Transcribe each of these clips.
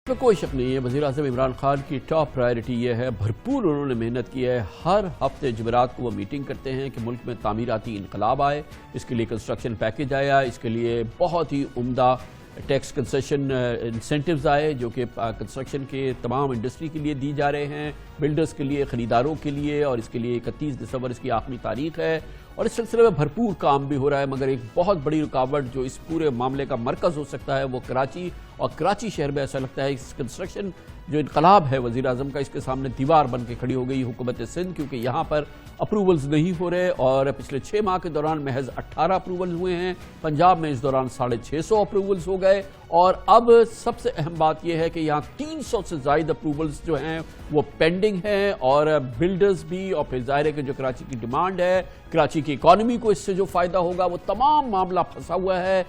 میں کوئی شک نہیں ہے وزیر اعظم عمران خان کی ٹاپ پرائرٹی یہ ہے، بھرپور انہوں نے محنت کی ہے۔ ہر ہفتے جمعرات کو وہ میٹنگ کرتے ہیں کہ ملک میں تعمیراتی انقلاب آئے، اس کے لیے کنسٹرکشن پیکج آیا، اس کے لیے بہت ہی عمدہ ٹیکس کنسیشن انسینٹیوز آئے جو کہ کنسٹرکشن کے تمام انڈسٹری کے لیے دی جا رہے ہیں، بلڈرز کے لیے، خریداروں کے لیے، اور اس کے لیے 31 دسمبر اس کی آخری تاریخ ہے، اور اس سلسلے میں بھرپور کام بھی ہو رہا ہے۔ مگر ایک بہت بڑی رکاوٹ جو اس پورے معاملے کا مرکز ہو سکتا ہے وہ کراچی، اور کراچی شہر میں ایسا لگتا ہے اس کنسٹرکشن جو انقلاب ہے وزیر اعظم کا، اس کے سامنے دیوار بن کے کھڑی ہو گئی حکومت سندھ، کیونکہ یہاں پر اپروولز نہیں ہو رہے، اور پچھلے 6 ماہ کے دوران محض 18 اپروولز ہوئے ہیں، پنجاب میں اس دوران 650 اپروولز ہو گئے، اور اب سب سے اہم بات یہ ہے کہ یہاں 300 سے زائد اپروولز جو ہیں وہ پینڈنگ ہیں، اور بلڈرز بھی، اور پھر ظاہر ہے کہ جو کراچی کی ڈیمانڈ ہے، کراچی کی اکانومی کو اس سے جو فائدہ ہوگا، وہ تمام معاملہ پھنسا ہوا ہے۔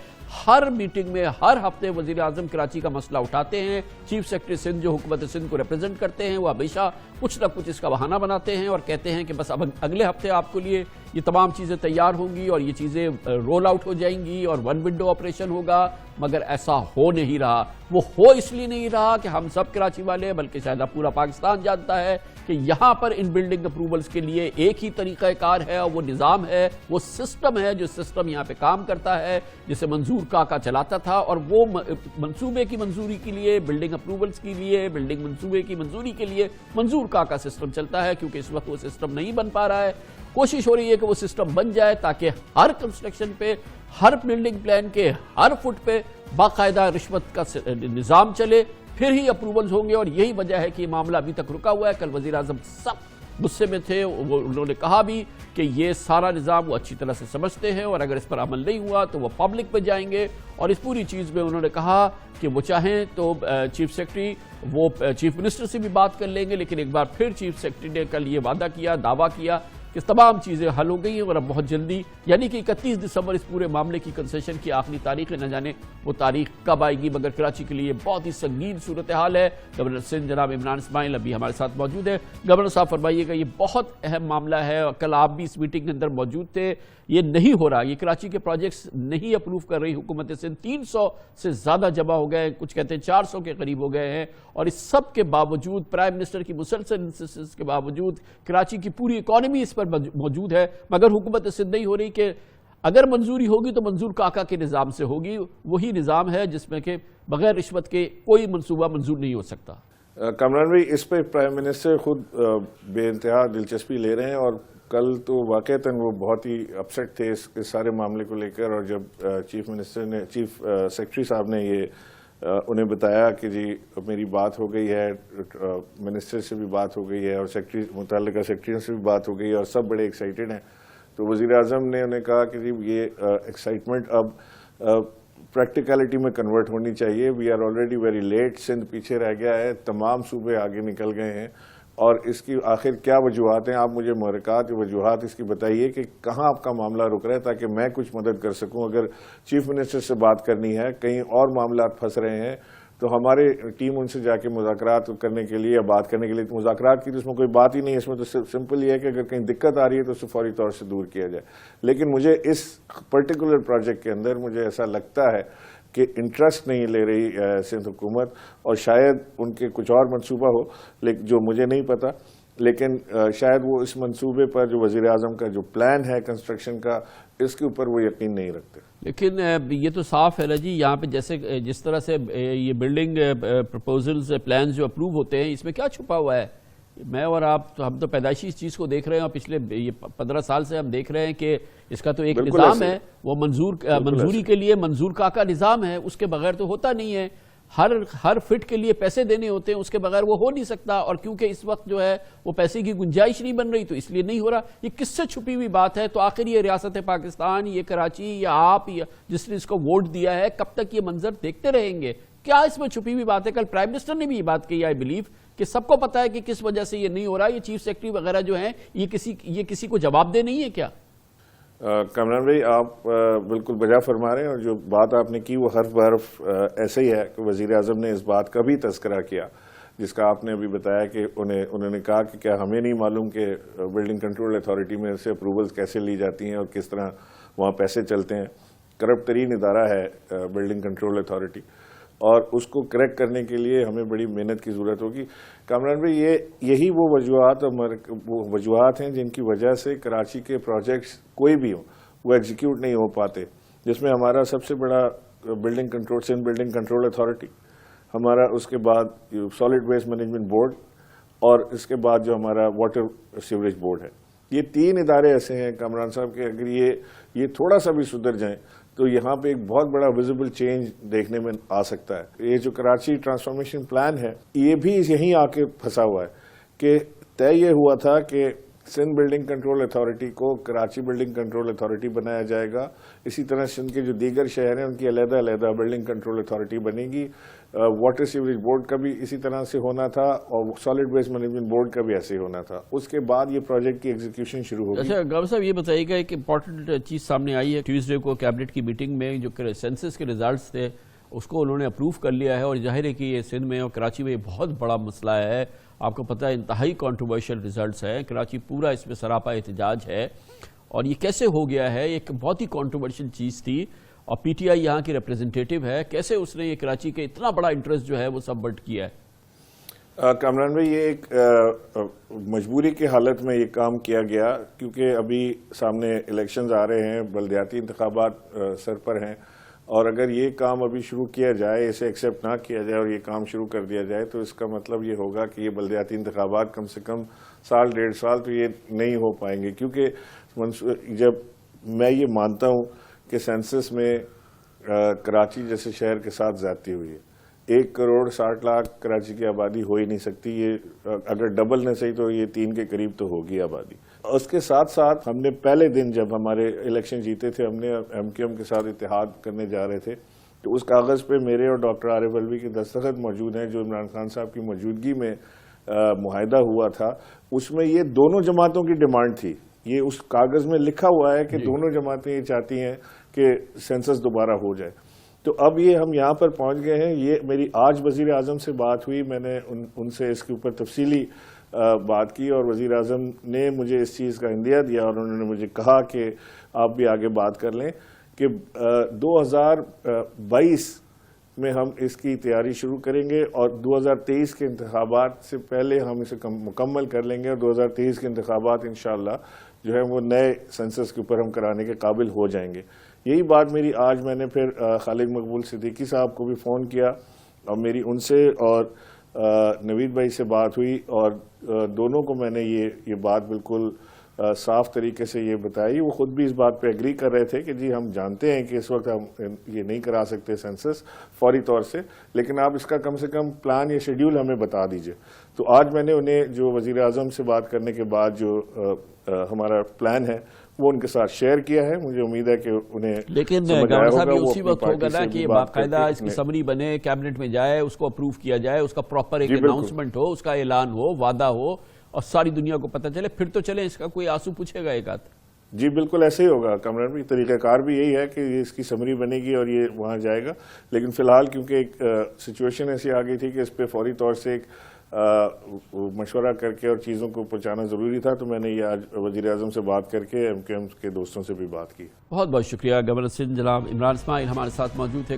ہر میٹنگ میں ہر ہفتے وزیر اعظم کراچی کا مسئلہ اٹھاتے ہیں، چیف سیکرٹری سندھ جو حکومت سندھ کو ریپرزینٹ کرتے ہیں وہ ہمیشہ کچھ نہ کچھ اس کا بہانہ بناتے ہیں اور کہتے ہیں کہ بس اب اگلے ہفتے آپ کے لیے یہ تمام چیزیں تیار ہوں گی اور یہ چیزیں رول آؤٹ ہو جائیں گی اور ون ونڈو آپریشن ہوگا، مگر ایسا ہو نہیں رہا۔ وہ ہو اس لیے نہیں رہا کہ ہم سب کراچی والے، بلکہ شاید پورا پاکستان جانتا ہے کہ یہاں پر ان بلڈنگ اپروولز کے لیے ایک ہی طریقہ کار ہے، اور وہ نظام ہے، وہ سسٹم ہے، جو سسٹم یہاں پہ کام کرتا ہے، جسے منظور کاکا چلاتا تھا، اور وہ منصوبے کی منظوری کے لیے، بلڈنگ اپروولز کے لیے، بلڈنگ منصوبے کی منظوری کے لیے منظور کاکا سسٹم چلتا ہے، کیونکہ اس وقت وہ سسٹم نہیں بن پا رہا ہے۔ کوشش ہو رہی ہے کہ وہ سسٹم بن جائے تاکہ ہر کنسٹرکشن پہ، ہر بلڈنگ پلان کے ہر فٹ پہ باقاعدہ رشوت کا نظام چلے، پھر ہی اپروولز ہوں گے، اور یہی وجہ ہے کہ یہ معاملہ ابھی تک رکا ہوا ہے۔ کل وزیر اعظم سخت غصے میں تھے، انہوں نے کہا بھی کہ یہ سارا نظام وہ اچھی طرح سے سمجھتے ہیں، اور اگر اس پر عمل نہیں ہوا تو وہ پبلک پہ جائیں گے، اور اس پوری چیز میں انہوں نے کہا کہ وہ چاہیں تو چیف سیکرٹری وہ چیف منسٹر سے بھی بات کر لیں گے، لیکن ایک بار پھر چیف سیکرٹری نے کل یہ وعدہ کیا، دعویٰ کیا کہ تمام چیزیں حل ہو گئی ہیں، اور اب بہت جلدی، یعنی کہ 31 دسمبر اس پورے معاملے کی کنسیشن کی آخری تاریخ ہے، نہ جانے وہ تاریخ کب آئے گی، مگر کراچی کے لیے بہت ہی سنگین صورتحال ہے۔ گورنر سندھ جناب عمران اسماعیل ابھی ہمارے ساتھ موجود ہے۔ گورنر صاحب فرمائیے گا، یہ بہت اہم معاملہ ہے، اور کل آپ بھی اس میٹنگ کے اندر موجود تھے، یہ نہیں ہو رہا، یہ کراچی کے پروجیکٹس نہیں اپروو کر رہی حکومت سندھ، 300 سے زیادہ جمع ہو گئے ہیں، کچھ کہتے ہیں 400 کے قریب ہو گئے ہیں، اور اس سب کے باوجود، پرائم منسٹر کی مسلسل انسسٹنس کے باوجود، کراچی کی پوری اکانومی اس پر موجود ہے، مگر حکومت سندھ نہیں ہو رہی کہ اگر منظوری ہوگی تو منظور کاکا کے نظام سے ہوگی، وہی نظام ہے جس میں کہ بغیر رشوت کے کوئی منصوبہ منظور نہیں ہو سکتا۔ کامران بھائی، اس پہ پرائم منسٹر خود بے انتہا دلچسپی لے رہے ہیں، اور کل تو واقعتاً وہ بہت ہی اپسیٹ تھے اس سارے معاملے کو لے کر، اور جب چیف سیکرٹری صاحب نے یہ انہیں بتایا کہ جی میری بات ہو گئی ہے، منسٹر سے بھی بات ہو گئی ہے، اور متعلقہ سیکرٹریوں سے بھی بات ہو گئی ہے، اور سب بڑے ایکسائٹڈ ہیں، تو وزیر اعظم نے انہیں کہا کہ جی یہ ایکسائٹمنٹ اب پریکٹیکلٹی میں کنورٹ ہونی چاہیے۔ We are already very late, Sindh پیچھے رہ گیا ہے، تمام صوبے آگے نکل گئے ہیں، اور اس کی آخر کیا وجوہات ہیں؟ آپ مجھے محرکات وجوہات اس کی بتائیے کہ کہاں آپ کا معاملہ رک رہا ہے، تاکہ میں کچھ مدد کر سکوں۔ اگر چیف منسٹر سے بات کرنی ہے، کہیں اور معاملات پھنس رہے ہیں، تو ہماری ٹیم ان سے جا کے مذاکرات کرنے کے لیے یا بات کرنے کے لیے، مذاکرات کی تو اس میں کوئی بات ہی نہیں ہے، اس میں تو سمپل یہ ہے کہ اگر کہیں دقت آ رہی ہے تو اسے فوری طور سے دور کیا جائے۔ لیکن مجھے اس پرٹیکولر پروجیکٹ کے اندر مجھے ایسا لگتا ہے کہ انٹرسٹ نہیں لے رہی سندھ حکومت، اور شاید ان کے کچھ اور منصوبہ ہو جو مجھے نہیں پتا، لیکن شاید وہ اس منصوبے پر جو وزیر اعظم کا جو پلان ہے کنسٹرکشن کا، اس کے اوپر وہ یقین نہیں رکھتے۔ لیکن یہ تو صاف ہے نا جی، یہاں پہ جس طرح سے یہ بلڈنگ پروپوزلز پلانز جو اپروو ہوتے ہیں، اس میں کیا چھپا ہوا ہے؟ میں اور آپ تو ہم تو پیدائشی اس چیز کو دیکھ رہے ہیں، اور پچھلے 15 سال سے ہم دیکھ رہے ہیں کہ اس کا تو ایک نظام ہے، وہ منظوری کے لیے منظور کاکا نظام ہے، اس کے بغیر تو ہوتا نہیں ہے، ہر فٹ کے لیے پیسے دینے ہوتے ہیں، اس کے بغیر وہ ہو نہیں سکتا، اور کیونکہ اس وقت جو ہے وہ پیسے کی گنجائش نہیں بن رہی تو اس لیے نہیں ہو رہا۔ یہ کس سے چھپی ہوئی بات ہے؟ تو آخر یہ ریاست پاکستان، یہ کراچی، یا آپ جس نے اس کو ووٹ دیا ہے، کب تک یہ منظر دیکھتے رہیں گے؟ کیا اس میں چھپی ہوئی بات ہے؟ کل پرائم منسٹر نے بھی یہ بات کہی، آئی بلیو، کہ سب کو پتا ہے کہ کس وجہ سے یہ نہیں ہو رہا، یہ چیف سیکرٹری وغیرہ جو ہیں یہ کسی کو جواب دہ نہیں ہے کیا؟ کامران بھائی، آپ بالکل بجا فرما رہے ہیں، اور جو بات آپ نے کی وہ حرف بحرف ایسے ہی ہے کہ وزیر اعظم نے اس بات کا بھی تذکرہ کیا جس کا آپ نے ابھی بتایا کہ انہوں نے کہا کہ کیا ہمیں نہیں معلوم کہ بلڈنگ کنٹرول اتھارٹی میں سے اپروولز کیسے لی جاتی ہیں اور کس طرح وہاں پیسے چلتے ہیں۔ کرپٹ ترین ادارہ ہے بلڈنگ کنٹرول اتھارٹی۔ اور اس کو کریکٹ کرنے کے لیے ہمیں بڑی محنت کی ضرورت ہوگی. کامران بھائی یہی وہ وجوہات ہیں جن کی وجہ سے کراچی کے پروجیکٹس کوئی بھی ہوں وہ ایگزیکیوٹ نہیں ہو پاتے, جس میں ہمارا سب سے بڑا بلڈنگ کنٹرول اتھارٹی, ہمارا اس کے بعد سالڈ ویسٹ مینجمنٹ بورڈ, اور اس کے بعد جو ہمارا واٹر سیوریج بورڈ ہے. یہ 3 ادارے ایسے ہیں کامران صاحب کہ اگر یہ تھوڑا سا بھی سدھر جائیں تو یہاں پہ ایک بہت بڑا ویزیبل چینج دیکھنے میں آ سکتا ہے. یہ جو کراچی ٹرانسفارمیشن پلان ہے یہ بھی یہیں آ کے پھنسا ہوا ہے کہ طے یہ ہوا تھا کہ سندھ بلڈنگ کنٹرول اتھارٹی کو کراچی بلڈنگ کنٹرول اتھارٹی بنایا جائے گا. اسی طرح سندھ کے جو دیگر شہر ہیں ان کی علیحدہ بلڈنگ کنٹرول اتھارٹی بنے گی. واٹر سیوریج بورڈ کا بھی اسی طرح سے ہونا تھا اور سالڈ ویسٹ مینجمنٹ بورڈ کا بھی ایسے ہی ہونا تھا. اس کے بعد یہ پروجیکٹ کی ایگزیکیوشن شروع ہوگی. اچھا گورنر صاحب یہ بتائیے گا ایک امپورٹنٹ چیز سامنے آئی ہے. ٹیوزڈے کو کیبنٹ کی میٹنگ میں جو سینسس کے ریزلٹس تھے اس کو انہوں نے اپروو کر لیا ہے, اور ظاہر ہے کہ یہ سندھ میں اور کراچی میں بہت بڑا مسئلہ ہے. آپ کو پتہ ہے انتہائی کنٹروورشل ریزلٹس ہیں, کراچی پورا اس میں سراپا احتجاج ہے. اور یہ کیسے ہو گیا ہے؟ ایک بہت ہی کنٹروورشل چیز تھی, اور پی ٹی آئی یہاں کی ریپریزنٹیٹیو ہے, کیسے اس نے یہ کراچی کے اتنا بڑا انٹرسٹ جو ہے وہ سبورٹ کیا ہے؟ کامران بھائی یہ ایک مجبوری کی حالت میں یہ کام کیا گیا, کیونکہ ابھی سامنے الیکشنز آ رہے ہیں, بلدیاتی انتخابات سر پر ہیں, اور اگر یہ کام ابھی شروع کیا جائے, اسے ایکسیپٹ نہ کیا جائے اور یہ کام شروع کر دیا جائے تو اس کا مطلب یہ ہوگا کہ یہ بلدیاتی انتخابات کم سے کم 1.5 سال تو یہ نہیں ہو پائیں گے. کیونکہ جب میں یہ مانتا ہوں کہ سینسس میں کراچی جیسے شہر کے ساتھ زیادتی ہوئی ہے, 1 کروڑ 60 لاکھ کراچی کی آبادی ہو ہی نہیں سکتی. یہ اگر ڈبل نہ صحیح تو یہ 3 کے قریب تو ہوگی آبادی. اس کے ساتھ ساتھ ہم نے پہلے دن جب ہمارے الیکشن جیتے تھے, ہم نے ایم کیو ایم کے ساتھ اتحاد کرنے جا رہے تھے, تو اس کاغذ پہ میرے اور ڈاکٹر عارف الوی کے دستخط موجود ہیں جو عمران خان صاحب کی موجودگی میں معاہدہ ہوا تھا. اس میں یہ دونوں جماعتوں کی ڈیمانڈ تھی. یہ اس کاغذ میں لکھا ہوا ہے کہ دونوں جماعتیں یہ چاہتی ہیں کہ سینسس دوبارہ ہو جائے. تو اب یہ ہم یہاں پر پہنچ گئے ہیں. یہ میری آج وزیر اعظم سے بات ہوئی, میں نے ان سے اس کے اوپر تفصیلی بات کی, اور وزیر اعظم نے مجھے اس چیز کا عندیہ دیا, اور انہوں نے مجھے کہا کہ آپ بھی آگے بات کر لیں کہ 2022 میں ہم اس کی تیاری شروع کریں گے, اور 2023 کے انتخابات سے پہلے ہم اسے مکمل کر لیں گے, اور 2023 کے انتخابات انشاءاللہ جو ہے وہ نئے سینسس کے اوپر ہم کرانے کے قابل ہو جائیں گے. یہی بات میری آج میں نے پھر خالد مقبول صدیقی صاحب کو بھی فون کیا, اور میری ان سے اور نوید بھائی سے بات ہوئی, اور دونوں کو میں نے یہ بات بالکل صاف طریقے سے یہ بتائی. وہ خود بھی اس بات پہ ایگری کر رہے تھے کہ جی ہم جانتے ہیں کہ اس وقت ہم یہ نہیں کرا سکتے سینسس فوری طور سے, لیکن آپ اس کا کم سے کم پلان یا شیڈیول ہمیں بتا دیجئے. تو آج میں نے انہیں جو وزیر اعظم سے بات کرنے کے بعد جو ہمارا پلان ہے وہ ان کے ساتھ شیئر کیا ہے. مجھے امید ہے کہ انہیں لیکن گورنر صاحب یہ اسی وقت ہوگا نا کہ یہ باقاعدہ اس کی سمری بنے, کیبنٹ میں جائے, اس کو اپروو کیا جائے, اس کا پراپر ایک اناؤنسمنٹ ہو, اس کا اعلان ہو, وعدہ ہو, اور ساری دنیا کو پتہ چلے, پھر تو چلے اس کا کوئی آنسو پوچھے گا ایک آدھ. جی بالکل ایسے ہی ہوگا کامران بھی. طریقہ کار بھی یہی ہے کہ اس کی سمری بنے گی اور یہ وہاں جائے گا. لیکن فی الحال کیونکہ ایک سچویشن ایسی آ گئی تھی کہ اس پہ فوری طور سے ایک مشورہ کر کے اور چیزوں کو پہنچانا ضروری تھا, تو میں نے یہ آج وزیر اعظم سے بات کر کے ایم کیو ایم کے دوستوں سے بھی بات کی. بہت بہت شکریہ. گورنر سندھ جناب عمران اسماعیل ہمارے ساتھ موجود تھے.